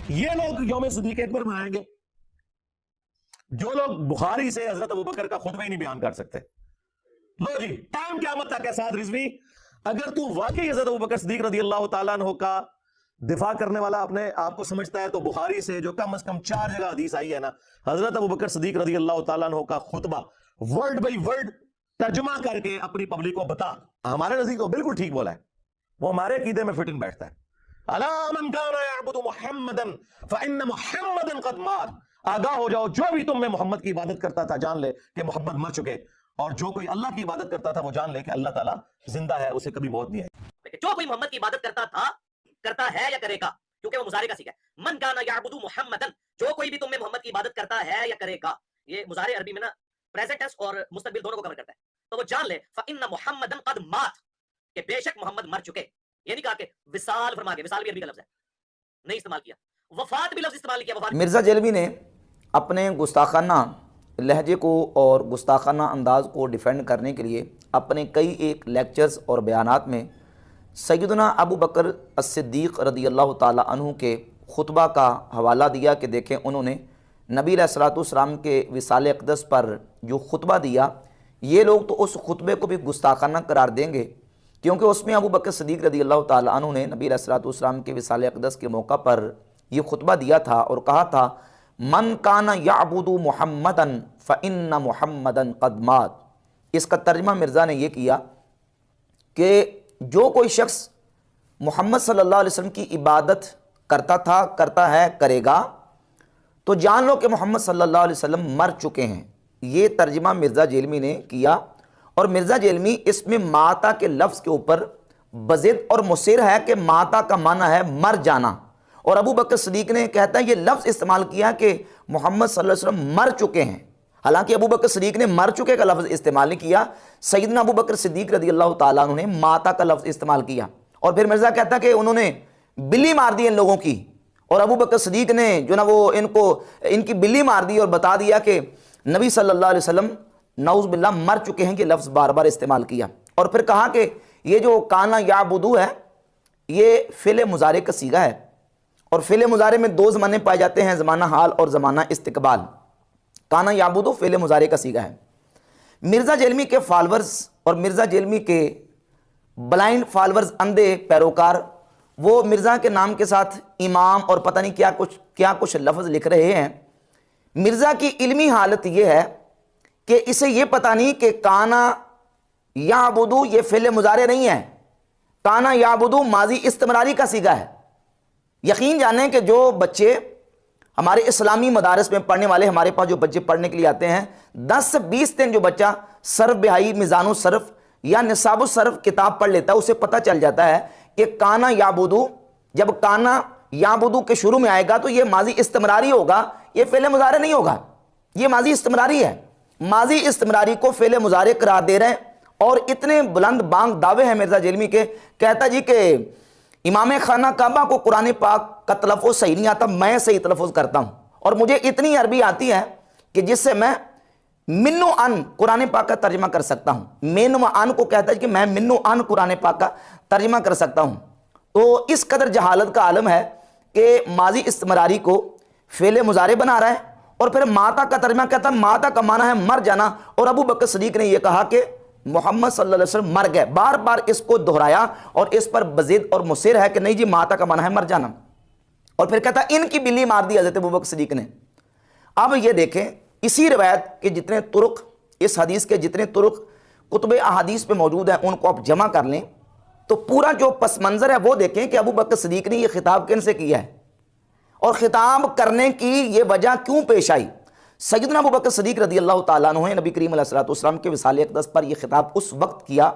یہ لوگ یوم صدیق اکبر منائیں گے جو لوگ بخاری سے حضرت ابوبکر کا خطبہ ہی نہیں بیان کر سکتے. لو جی ٹائم قیامت تک ہے سعد رضوی، اگر تو واقعی حضرت ابوبکر صدیق رضی اللہ تعالیٰ عنہ کا دفاع کرنے والا اپنے آپ کو سمجھتا ہے تو بخاری سے جو کم از کم 4 جگہ حدیث آئی ہے نا، حضرت ابوبکر صدیق رضی اللہ تعالیٰ عنہ کا خطبہ ورڈ بائی ورڈ ترجمہ کر کے اپنی پبلک کو بتا. ہمارے نزدیک کو بالکل ٹھیک بولا ہے، وہ ہمارے عقیدے میں فٹنگ بیٹھتا ہے. الا من کان یعبد محمدا فان محمدا قد مات، آگاہ ہو جاؤ جو بھی تم میں محمد کی عبادت کرتا تھا جان لے کہ محمد مر چکے، اور جو کوئی اللہ کی عبادت کرتا تھا وہ جان لے کہ اللہ تعالیٰ زندہ ہے، اسے کبھی موت نہیں ہے. جو کوئی محمد کی عبادت کرتا تھا، کرتا ہے یا کرے گا، کیونکہ وہ مضارع کا صیغہ ہے. من کان یعبد محمدا، جو کوئی بھی تم میں محمد کی عبادت کرتا ہے یا کرے گا. یہ مضارع عربی میں نا پریزنٹ ٹینس اور مستقبل دونوں کو کور کرتا ہے. تو وہ جان لے فإن محمدا قد مات، کہ بے شک محمد مر چکے. یہ نہیں کہا کہ وصال فرما گئے، وصال بھی عربی کا لفظ ہے، نہیں استعمال کیا. وفات بھی لفظ استعمال کیا. وفات مرزا جیلوی نے اپنے گستاخانہ لہجے کو اور گستاخانہ انداز کو ڈیفینڈ کرنے کے لیے اپنے کئی ایک لیکچرز اور بیانات میں سیدنا ابو بکر الصدیق رضی اللہ تعالیٰ عنہ کے خطبہ کا حوالہ دیا کہ دیکھیں انہوں نے نبی علیہ الصلوۃ والسلام کے وصال اقدس پر جو خطبہ دیا، یہ لوگ تو اس خطبے کو بھی گستاخانہ قرار دیں گے، کیونکہ اس میں ابو بکر صدیق رضی اللہ تعالیٰ عنہ نے نبی علیہ الصلوۃ والسلام کے وصال اقدس کے موقع پر یہ خطبہ دیا تھا اور کہا تھا من کان یعبد محمدا فإن محمدا قد مات. اس کا ترجمہ مرزا نے یہ کیا کہ جو کوئی شخص محمد صلی اللہ علیہ وسلم کی عبادت کرتا تھا، کرتا ہے، کرے گا، تو جان لو کہ محمد صلی اللہ علیہ وسلم مر چکے ہیں. یہ ترجمہ مرزا جیلمی نے کیا، اور مرزا جیلمی اس میں ماتا کے لفظ کے اوپر بضد اور مصر ہے کہ ماتا کا معنی ہے مر جانا، اور ابو بکر صدیق نے کہتا ہے یہ لفظ استعمال کیا کہ محمد صلی اللہ علیہ وسلم مر چکے ہیں. حالانکہ ابو بکر صدیق نے مر چکے کا لفظ استعمال نہیں کیا، سیدنا ابو بکر صدیق رضی اللہ تعالیٰ عنہ نے ماتا کا لفظ استعمال کیا. اور پھر مرزا کہتا ہے کہ انہوں نے بلی مار دی ان لوگوں کی، اور ابو بکر صدیق نے جو نا وہ ان کی بلی مار دی اور بتا دیا کہ نبی صلی اللہ علیہ وسلم نعوذ باللہ مر چکے ہیں. یہ لفظ بار بار استعمال کیا، اور پھر کہا کہ یہ جو کانا یعبدو ہے یہ فعل مضارع کا صیغہ ہے، اور فعل مضارع میں 2 زمانے پائے جاتے ہیں، زمانہ حال اور زمانہ استقبال. کانا یعبدو فعل مضارع کا صیغہ ہے. مرزا جیلمی کے فالورز اور مرزا جیلمی کے بلائنڈ فالورز، اندھے پیروکار، وہ مرزا کے نام کے ساتھ امام اور پتہ نہیں کیا کچھ لفظ لکھ رہے ہیں. مرزا کی علمی حالت یہ ہے کہ اسے یہ پتہ نہیں کہ کانا یعبدو یہ فعل مضارع نہیں ہے، کانا یعبدو ماضی استمراری کا صیغہ ہے. یقین جانیں کہ جو بچے ہمارے اسلامی مدارس میں پڑھنے والے، ہمارے پاس جو بچے پڑھنے کے لیے آتے ہیں، 10 سے 20 دن جو بچہ صرف بہائی، میزان الصرف یا نصاب الصرف کتاب پڑھ لیتا ہے، اسے پتہ چل جاتا ہے کہ کانا یعبدو، جب کانا یعبدو کے شروع میں آئے گا تو یہ ماضی استمراری ہوگا، یہ فعل مضارع نہیں ہوگا. یہ ماضی استمراری ہے. ماضی استمراری کو فعل مضارع قرار دے رہے ہیں، اور اتنے بلند بانگ دعوے ہیں مرزا جیلمی کے. کہتا جی کہ امام خانہ کعبہ کو قرآن پاک کا تلفظ صحیح نہیں آتا، میں صحیح تلفظ کرتا ہوں، اور مجھے اتنی عربی آتی ہے کہ جس سے میں منو ان قرآن پاک کا ترجمہ کر سکتا ہوں. مین و ان کو کہتا ہے کہ میں منو ان قرآن پاک کا ترجمہ کر سکتا ہوں. تو اس قدر جہالت کا عالم ہے کہ ماضی استمراری کو فعل مضارع بنا رہا ہے، اور پھر ماتا کا ترجمہ کہتا ہے ماتا کا معنی ہے مر جانا. اور ابو بکر صدیق نے یہ کہا کہ محمد صلی اللہ علیہ وسلم مر گئے، بار بار اس کو دہرایا، اور اس پر بضد اور مصر ہے کہ نہیں جی ماتا کا معنی ہے مر جانا. اور پھر کہتا ہے ان کی بلی مار دی حضرت ابو بکر صدیق نے. اب یہ دیکھیں اسی روایت کے جتنے طرق، اس حدیث کے جتنے طرق کتب احادیث پہ موجود ہیں، ان کو آپ جمع کر لیں تو پورا جو پس منظر ہے وہ دیکھیں کہ ابو بکر صدیق نے یہ خطاب کن سے کیا ہے، اور خطاب کرنے کی یہ وجہ کیوں پیش آئی. سیدنا ابو بکر صدیق رضی اللہ تعالیٰ عنہ نے نبی کریم علیہ الصلوۃ والسلام کے وصال اقدس پر یہ خطاب اس وقت کیا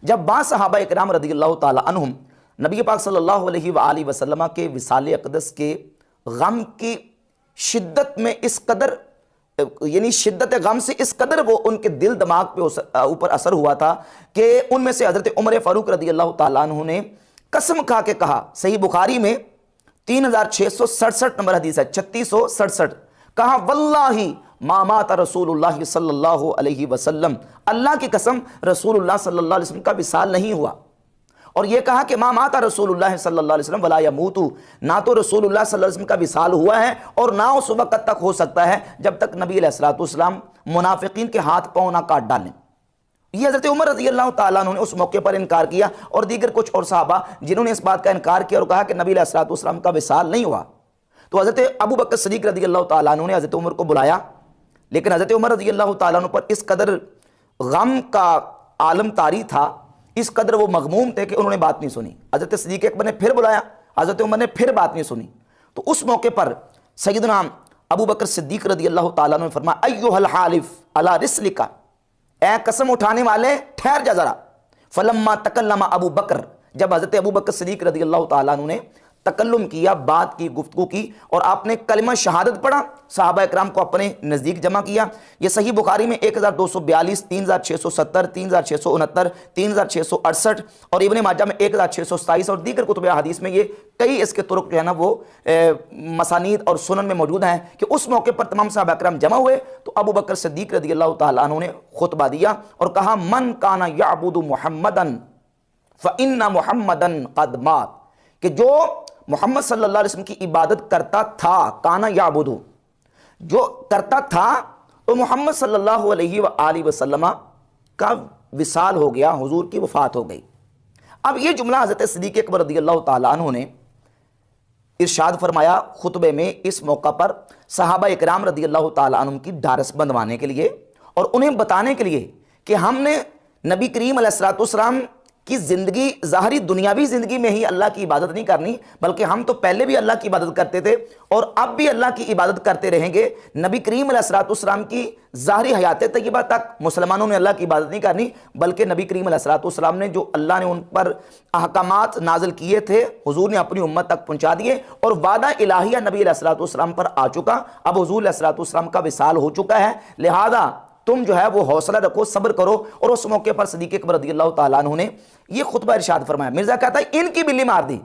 جب بعض صحابہ اکرام رضی اللہ تعالیٰ عنہم نبی پاک صلی اللہ علیہ وآلہ وسلم کے وصال اقدس کے غم کی شدت میں اس قدر، یعنی شدت غم سے اس قدر وہ ان کے دل دماغ پہ اوپر اثر ہوا تھا کہ ان میں سے حضرت عمر فاروق رضی اللہ تعالیٰ عنہ نے قسم کھا کے کہا، صحیح بخاری میں 3667 نمبر حدیث ہے، 3667، کہا واللہ ما مات رسول اللہ صلی اللہ علیہ وسلم، اللہ کی قسم رسول اللہ صلی اللہ علیہ وسلم کا وصال نہیں ہوا. اور یہ کہا کہ ما مات رسول اللہ صلی اللہ علیہ وسلم ولا یموت، نہ تو رسول اللہ صلی اللہ علیہ وسلم کا وصال ہوا ہے اور نہ اس وقت تک ہو سکتا ہے جب تک نبی علیہ الصلوۃ والسلام منافقین کے ہاتھ پاؤں نہ کاٹ ڈالیں۔ یہ حضرت عمر رضی اللہ تعالیٰ عنہ نے اس موقع پر انکار کیا، اور دیگر کچھ اور صحابہ جنہوں نے اس بات کا انکار کیا اور کہا کہ نبی علیہ الصلوۃ والسلام کا وصال نہیں ہوا۔ تو حضرت ابو بکر صدیق رضی اللہ تعالیٰ عنہ نے حضرت عمر کو بلایا، لیکن حضرت عمر رضی اللہ تعالیٰ عنہ پر اس قدر غم کا عالم طاری تھا، اس قدر وہ مغموم تھے کہ انہوں نے بات نہیں سنی۔ حضرت صدیق اکبر نے پھر بلایا، حضرت عمر نے پھر بات نہیں سنی۔ تو اس موقع پر سیدنا ابو بکر صدیق رضی اللہ تعالیٰ عنہ نے فرمایا ایھا الحالف علی رسلک، اے قسم اٹھانے والے ٹھہر جا ذرا۔ فلما تکلم ابو بکر، جب حضرت ابو بکر صدیق رضی اللہ تعالیٰ عنہ نے تکلم کیا، بات کی، گفتگو کی، اور آپ نے کلمہ شہادت پڑھا، صحابہ اکرام کو اپنے نزدیک جمع کیا۔ یہ صحیح بخاری میں 1242، 3670، 3669، 3668، اور ابن ماجہ میں 1627، اور دیگر کتب حدیث میں یہ کئی اس کے طرق جو ہے نا وہ مسانید اور سنن میں موجود ہیں کہ اس موقع پر تمام صحابہ اکرام جمع ہوئے تو ابو بکر صدیق رضی اللہ تعالیٰ عنہ نے خطبہ دیا اور کہا من کان یعبد محمدا فإن محمدا قد مات، کہ جو محمد صلی اللہ علیہ وسلم کی عبادت کرتا تھا، کانا یعبدو، جو کرتا تھا، تو محمد صلی اللہ علیہ وآلہ وسلم کا وصال ہو گیا، حضور کی وفات ہو گئی۔ اب یہ جملہ حضرت صدیق اکبر رضی اللہ تعالیٰ عنہ نے ارشاد فرمایا خطبے میں اس موقع پر صحابہ اکرام رضی اللہ تعالیٰ عنہ کی ڈھارس بندھوانے کے لیے اور انہیں بتانے کے لیے کہ ہم نے نبی کریم علیہ الصلوۃ والسلام کی زندگی، ظاہری دنیاوی زندگی میں ہی اللہ کی عبادت نہیں کرنی، بلکہ ہم تو پہلے بھی اللہ کی عبادت کرتے تھے اور اب بھی اللہ کی عبادت کرتے رہیں گے۔ نبی کریم علیہ الصلوۃ والسلام کی ظاہری حیات طیبہ تک مسلمانوں نے اللہ کی عبادت نہیں کرنی، بلکہ نبی کریم علیہ الصلوۃ والسلام نے جو اللہ نے ان پر احکامات نازل کیے تھے حضور نے اپنی امت تک پہنچا دیے، اور وعدہ الہیہ نبی علیہ الصلوۃ والسلام پر آ چکا۔ اب حضور علیہ الصلوۃ والسلام کا وصال ہو چکا ہے، لہذا تم جو ہے وہ حوصلہ رکھو، صبر کرو۔ اور اس موقع پر صدیق اکبر رضی اللہ تعالیٰ عنہ نے یہ خطبہ ارشاد فرمایا۔ مرزا کہتا ہے ان کی بلی مار دی۔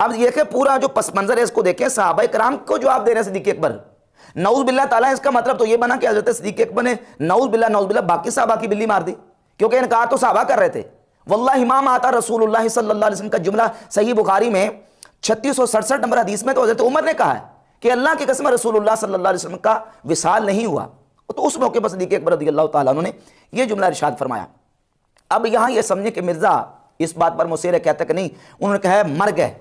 اب یہ کہ پورا جو پس منظر ہے اس کو دیکھیں، صحابہ کرام کو جواب دے رہے ہیں صدیق اکبر، نعوذ باللہ تعالیٰ۔ اس کا مطلب تو یہ بنا کہ حضرت صدیق اکبر نے نعوذ باللہ باقی صحابہ کی بلی مار دی، کیونکہ انکار تو صحابہ کر رہے تھے۔ واللہ ما مات رسول اللہ صلی اللہ علیہ وسلم کا جملہ صحیح بخاری میں 3667 نمبر حدیث میں تو حضرت عمر نے کہا ہے کہ اللہ کی قسم رسول اللہ صلی اللہ علیہ وسلم کا وصال نہیں ہوا۔ تو اس موقع پر صدیق اکبر رضی اللہ تعالیٰ عنہ نے یہ جملہ ارشاد فرمایا۔ اب یہاں یہ سمجھیں کہ مرزا اس بات پر مصر کہتا کہ نہیں، انہوں نے کہا ہے مر گئے،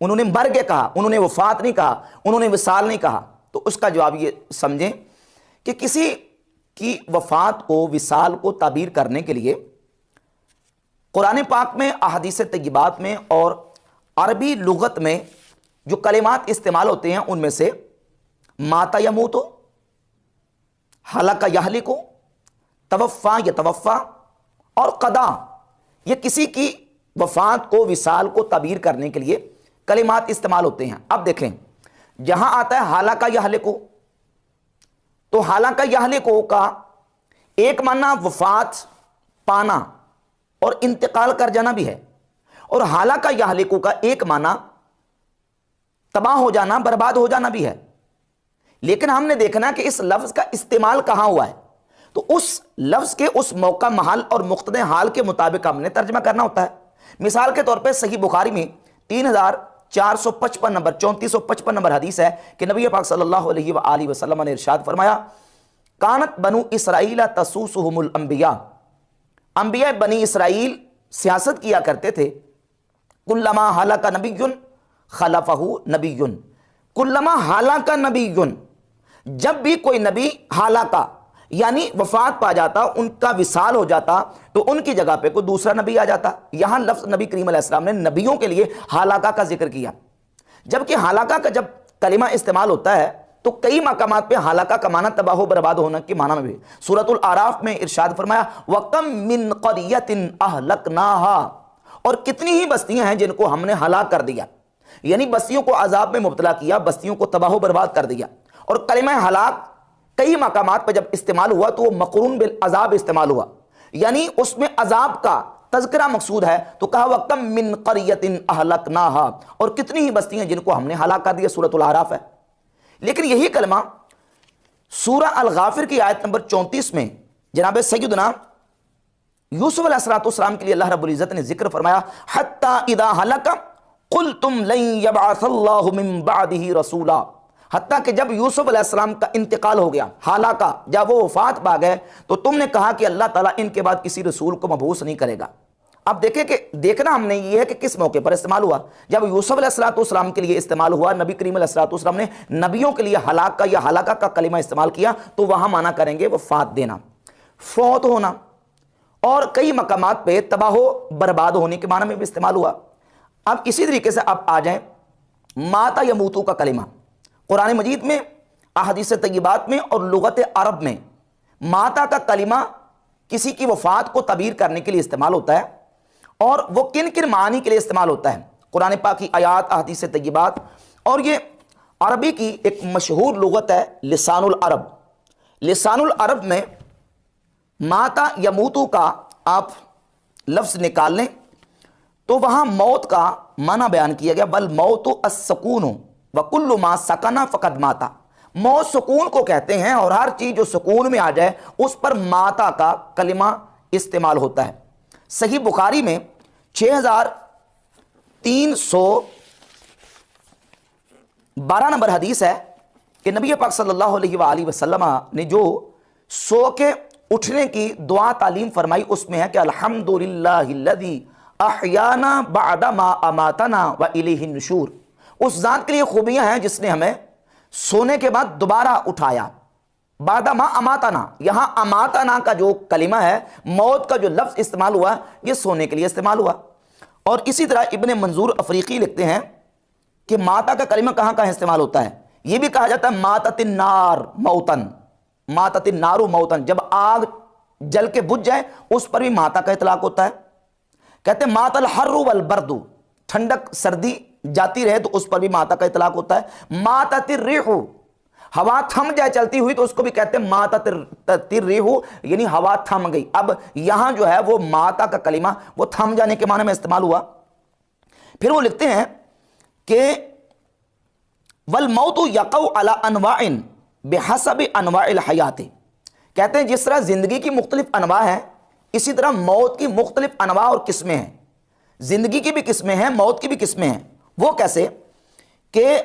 انہوں نے مر گئے کہا، انہوں نے وفات نہیں کہا، انہوں نے وصال نہیں کہا۔ تو اس کا جواب یہ سمجھیں کہ کسی کی وفات کو، وصال کو تعبیر کرنے کے لیے قرآن پاک میں، احادیث طیبات میں اور عربی لغت میں جو کلمات استعمال ہوتے ہیں ان میں سے ماتا یموتو، ہلاک یہلکو، توفا یتوفا اور قضا، یہ کسی کی وفات کو، وصال کو تعبیر کرنے کے لیے کلمات استعمال ہوتے ہیں۔ اب دیکھیں جہاں آتا ہے ہلاک یہلکو، تو ہلاک یہلکو کا ایک معنی وفات پانا اور انتقال کر جانا بھی ہے، اور ہلاک یہلکو کا ایک معنی تباہ ہو جانا، برباد ہو جانا بھی ہے۔ لیکن ہم نے دیکھنا کہ اس لفظ کا استعمال کہاں ہوا ہے، تو اس لفظ کے اس موقع، محل اور مقتضی حال کے مطابق ہم نے ترجمہ کرنا ہوتا ہے۔ مثال کے طور پہ صحیح بخاری میں 3455 نمبر 3455 نمبر حدیث ہے کہ نبی پاک صلی اللہ علیہ وآلہ وسلم نے ارشاد فرمایا کانت بنو اسرائیل تسوسہم الانبیاء، انبیاء بنی اسرائیل سیاست کیا کرتے تھے، کلما ہلاک نبی خلفہ نبی، کلما ہلاک نبی، جب بھی کوئی نبی ہلاکا یعنی وفات پا جاتا، ان کا وصال ہو جاتا، تو ان کی جگہ پہ کوئی دوسرا نبی آ جاتا۔ یہاں لفظ نبی کریم علیہ السلام نے نبیوں کے لیے ہلاکا کا ذکر کیا، جبکہ ہلاکا کا جب کلمہ استعمال ہوتا ہے تو کئی مقامات پہ ہلاکا کا معنی تباہ و برباد ہونے کے معنی میں بھی۔ سورۃ الاعراف میں ارشاد فرمایا وَكَمْ مِنْ قَرْيَةٍ أَهْلَكْنَاهَا، اور کتنی ہی بستیاں ہیں جن کو ہم نے ہلاک کر دیا، یعنی بستیوں کو عذاب میں مبتلا کیا، بستیوں کو تباہ و برباد کر دیا۔ اور کلمہ ہلاک کئی مقامات پہ جب استعمال ہوا تو وہ مقرون بالعذاب استعمال ہوا، یعنی اس میں عذاب کا تذکرہ مقصود ہے، تو کہا وَكَمْ مِنْ قَرْيَةٍ أَهْلَكْنَاهَا، اور کتنی ہی بستیاں جن کو ہم نے ہلاک کر دیا، سورۃ الاعراف ہے۔ لیکن یہی کلمہ سورہ الغافر کی آیت نمبر 34 میں جناب سیدنا یوسف علیہ السلام کے لیے اللہ رب العزت نے ذکر فرمایا حتی اذا ہلک قلتم لن یبعث اللہ من بعدہ رسولا، حتیٰ کہ جب یوسف علیہ السلام کا انتقال ہو گیا، ہلاکہ جب وہ وفات پا گئے، تو تم نے کہا کہ اللہ تعالیٰ ان کے بعد کسی رسول کو مبعوث نہیں کرے گا۔ اب دیکھیں کہ دیکھنا ہم نے یہ ہے کہ کس موقع پر استعمال ہوا۔ جب یوسف علیہ السلام کے لیے استعمال ہوا، نبی کریم علیہ السلام نے نبیوں کے لیے ہلاکہ یا ہلاکہ کا کلمہ استعمال کیا، تو وہاں معنی کریں گے وفات دینا، فوت ہونا، اور کئی مقامات پہ تباہ و برباد ہونے کے معنی میں بھی استعمال ہوا۔ اب اسی طریقے سے اب آ جائیں ماتا یموتو کا کلمہ۔ قرآن مجید میں، احادیث طیبات میں اور لغت عرب میں ماتا کا کلمہ کسی کی وفات کو تعبیر کرنے کے لیے استعمال ہوتا ہے، اور وہ کن کن معانی کے لیے استعمال ہوتا ہے، قرآن پاک کی آیات، احادیث طیبات، اور یہ عربی کی ایک مشہور لغت ہے لسان العرب۔ لسان العرب میں ماتا یموتو کا آپ لفظ نکال لیں تو وہاں موت کا معنی بیان کیا گیا، بل موت السکون وکل ما سکن فقد ماتا۔ موت سکون کو کہتے ہیں، اور ہر چیز جو سکون میں آ جائے اس پر ماتا کا کلمہ استعمال ہوتا ہے۔ صحیح بخاری میں 6312 نمبر حدیث ہے کہ نبی پاک صلی اللہ علیہ وآلہ وسلم نے جو سو کے اٹھنے کی دعا تعلیم فرمائی، اس میں ہے کہ الحمدللہ الذی احیانا بعد ما اماتنا والیہ النشور۔ اس ذات کے لیے خوبیاں ہیں جس نے ہمیں سونے کے بعد دوبارہ اٹھایا۔ بعد ما اماتنا، یہاں اماتنا کا جو کلمہ ہے، موت کا جو لفظ استعمال ہوا، یہ سونے کے لیے استعمال ہوا۔ اور اسی طرح ابن منظور افریقی لکھتے ہیں کہ ماتا کا کلمہ کہاں کہاں استعمال ہوتا ہے۔ یہ بھی کہا جاتا ہے ماتت النار موتن، ماتت النار موتن، جب آگ جل کے بجھ جائے اس پر بھی ماتا کا اطلاق ہوتا ہے۔ کہتے ہیں مات الحر والبرد، ٹھنڈک سردی جاتی رہے تو اس پر بھی ماتا کا اطلاق ہوتا ہے۔ ماتت الریح، ہوا تھم جائے چلتی ہوئی تو اس کو بھی کہتے ہیں ماتت الریح، یعنی ہوا تھم گئی۔ اب یہاں جو ہے وہ ماتا کا کلمہ وہ تھم جانے کے معنی میں استعمال ہوا۔ پھر وہ لکھتے ہیں کہ والموت یقع علی انواع بحسب انواع الحیات، کہتے ہیں جس طرح زندگی کی مختلف انواع ہیں، اسی طرح موت کی مختلف انواع اور قسمیں ہیں۔ زندگی کی بھی قسمیں ہیں، موت کی بھی قسمیں ہیں۔ وہ کیسے کہ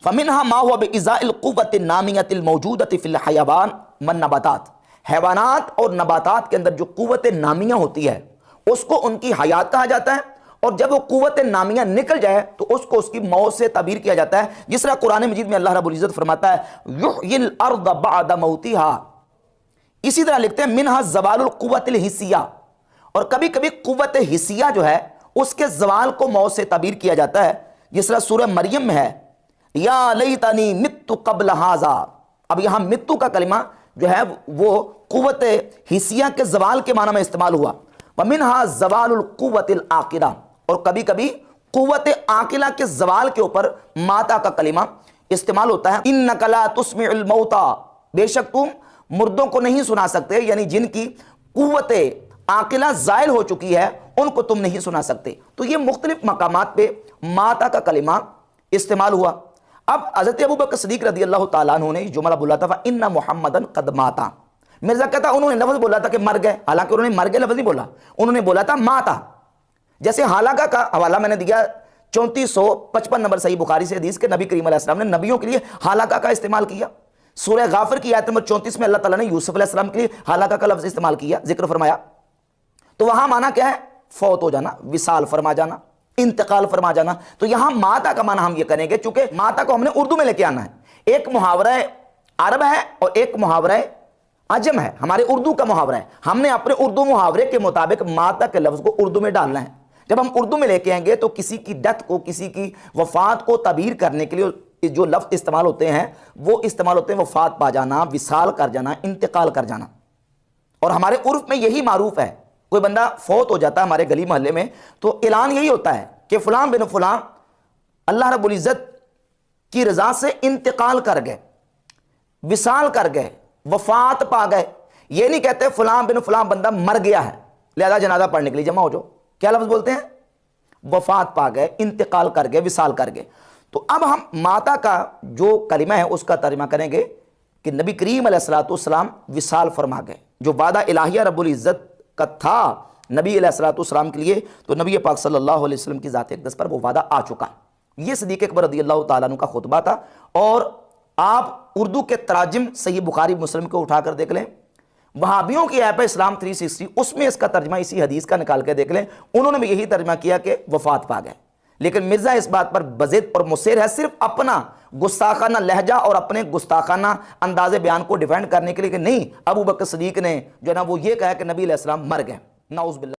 فمنها ما هو بإزاء القوة النامیۃ الموجودۃ فی الحیوان والنباتات، حیوانات اور نباتات کے اندر جو قوت نامیہ ہوتی ہے اس کو ان کی حیات کہا جاتا ہے، اور جب وہ قوت نامیہ نکل جائے تو اس کو اس کی موت سے تعبیر کیا جاتا ہے، جس طرح قرآن مجید میں اللہ رب العزت فرماتا ہے یحیی الارض بعد موتها۔ اسی طرح لکھتے ہیں منہا زوال القوت الحسیہ، اور کبھی کبھی قوت حسیہ جو ہے اس کے زوال کو موت سے تعبیر کیا جاتا ہے، جس طرح سورہ مریم میں ہے یا لیتنی مت قبل ھذا۔ اب یہاں متو کا کلمہ جو ہے وہ قوت حسیہ کے زوال کے معنی میں استعمال ہوا۔ ومنہا زوال القوت العاقلہ، اور کبھی کبھی قوت عاقلہ کے زوال کے اوپر ماتا کا کلمہ استعمال ہوتا ہے۔ انک لا تسمع الموتى، بے شک تم مردوں کو نہیں سنا سکتے، یعنی جن کی قوت عاقلہ زائل ہو چکی ہے ان کو تم نہیں سنا سکتے۔ تو یہ مختلف مقامات پہ ماتا کا کلمہ استعمال ہوا۔ اب حضرت ابوبکر صدیق رضی اللہ تعالیٰ عنہ نے جملہ بولا تھا فَإِنَّ مُحَمَّدًا قَدْ مَاتَ، مرزا کہتا انہوں نے لفظ بولا تھا کہ مر گئے، حالانکہ انہوں نے مر گئے لفظ نہیں بولا، انہوں نے بولا تھا ماتا۔ جیسے حالانکہ کا حوالہ میں نے دیا 3455 نمبر صحیح بخاری سے حدیث کے نبی کریم علیہ السلام نے نبیوں کے لیے حالانکہ کا استعمال کیا۔ سورہ غافر کی آیت نمبر 34 میں اللہ تعالیٰ نے یوسف علیہ السلام کے لیے حالانکہ کا لفظ استعمال کیا، ذکر فرمایا۔ تو وہاں معنی کیا ہے؟ فوت ہو جانا، وصال فرما جانا، انتقال فرما جانا۔ تو یہاں ماتا کا معنی ہم یہ کریں گے، چونکہ ماتا کو ہم نے اردو میں لے کے آنا ہے۔ ایک محاورہ عرب ہے اور ایک محاورہ عجم ہے، ہمارے اردو کا محاورہ ہے، ہم نے اپنے اردو محاورے کے مطابق ماتا کے لفظ کو اردو میں ڈالنا ہے۔ جب ہم اردو میں لے کے آئیں گے تو کسی کی ڈیتھ کو، کسی کی وفات کو تعبیر کرنے کے لیے جو لفظ استعمال ہوتے ہیں وہ استعمال ہوتے ہیں وفات پا جانا، وصال کر جانا، انتقال کر جانا۔ اور ہمارے عرف میں یہی معروف ہے، کوئی بندہ فوت ہو جاتا ہے ہمارے گلی محلے میں تو اعلان یہی ہوتا ہے کہ فلاں بن فلاں اللہ رب العزت کی رضا سے انتقال کر گئے، وصال کر گئے، وفات پا گئے۔ یہ نہیں کہتے فلاں بن فلاں بندہ مر گیا ہے لہذا جنازہ پڑھنے کے لیے جمع ہو جاؤ۔ کیا لفظ بولتے ہیں؟ وفات پا گئے، انتقال کر گئے، وصال کر گئے۔ تو اب ہم ماتا کا جو کلمہ ہے اس کا ترجمہ کریں گے کہ نبی کریم علیہ الصلوۃ والسلام وصال فرما گئے۔ جو وعدہ الہیہ رب العزت کا تھا نبی علیہ الصلوۃ والسلام کے لیے، تو نبی پاک صلی اللہ علیہ وسلم کی ذات اقدس پر وہ وعدہ آ چکا۔ یہ صدیق اکبر رضی اللہ تعالیٰ عنہ کا خطبہ تھا، اور آپ اردو کے تراجم صحیح بخاری مسلم کو اٹھا کر دیکھ لیں، وہابیوں کی ایپ ہے اسلام 360، اس میں اس کا ترجمہ اسی حدیث کا نکال کے دیکھ لیں، انہوں نے بھی یہی ترجمہ کیا کہ وفات پا گئے۔ لیکن مرزا اس بات پر بضد اور مصر ہے، صرف اپنا گستاخانہ لہجہ اور اپنے گستاخانہ انداز بیان کو ڈیفینڈ کرنے کے لیے کہ نہیں ابو بکر صدیق نے جو ہے نا وہ یہ کہا کہ نبی علیہ السلام مر گئے، نعوذ باللہ۔